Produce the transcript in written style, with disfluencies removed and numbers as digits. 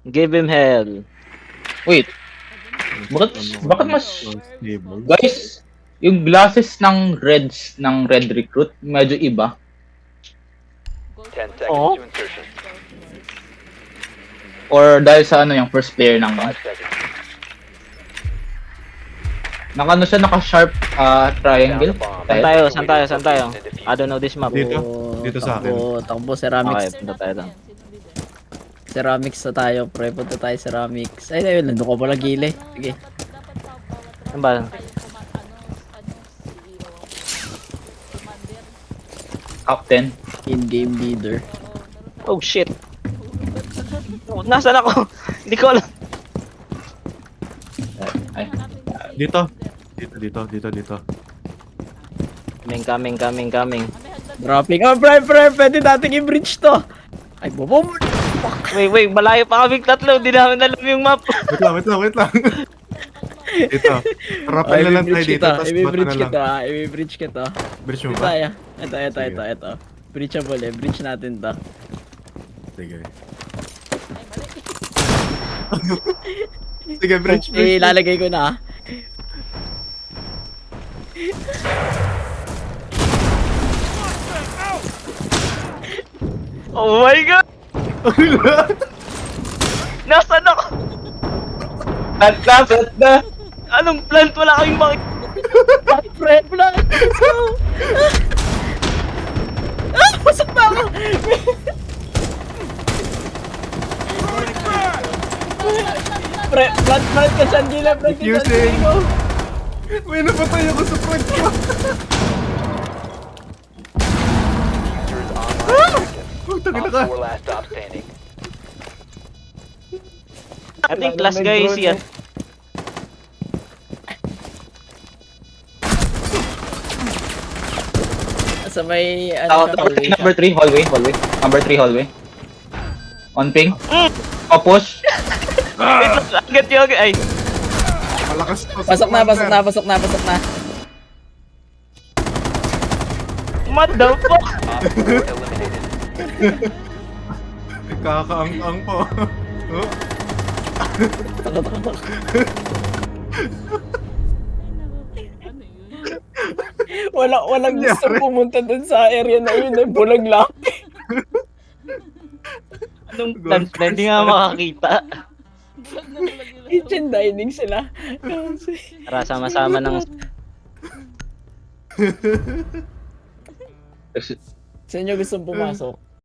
Give him hell. Wait, bakit, bakit mas... Stable. Guys, yung glasses ng Reds, ng Red Recruit, medyo iba. 10 Oh. seconds to insertion. Or dahil sa ano yung first player ng... 5 seconds. Nakano siya, naka-sharp triangle. Saan tayo? Saan tayo? Saan tayo? I don't know this map. Dito. Dito sa akin. Takbo, Okay, ceramics. punta tayo lang. Ceramics na tayo, pre. Punta tayo ceramics. Ay, ayun, nandun ko pala gili. Sige. Saan ba? Captain. In-game leader. Oh shit. Oh, nasaan ako? Hindi ko alam. Ay, Dito. Dito. Coming. Dropping. Oh, pre, pwede nating i-bridge to. Ay, bubom. Wait, malayo pa kaming tatlo. Hindi namin alam yung map. Wait lang. Dito. Rappel na lang tayo dito, tapos bata na I-bridge lang. kita, i-bridge kita. Bridge mo Ito ba? tayo. Ito. Bridgeable eh. Bridge natin to. Sige. Sige, bridge. Ilalagay ko na. Oh my god! Nasaan ako? at last na! Anong plant? Wala kaming makikita. Pre, wala ka. Pasok na ako! Pre, plant ka dyan, Gila. Plant ka dyan, Diffusing. Gila. May napatay ako sa front ko. Diffuser is online. Putang ina Op ka. 4 last stop standing. I think last guy is yan. Sa may, Oh, ano, hallway siya. number 3, hallway. Number 3, hallway. On ping. O push. Agad yung ay. Malakas to. Pasok na. What the fuck? Op 4 eliminated. Kakaang-ang po. Oh, Walang gusto pumunta dun sa area na yun eh, bulag lang. Anong plant na hindi nga makakita? Kitchen dining sila. Tara, sama-sama ng... Sa inyo gustong pumasok?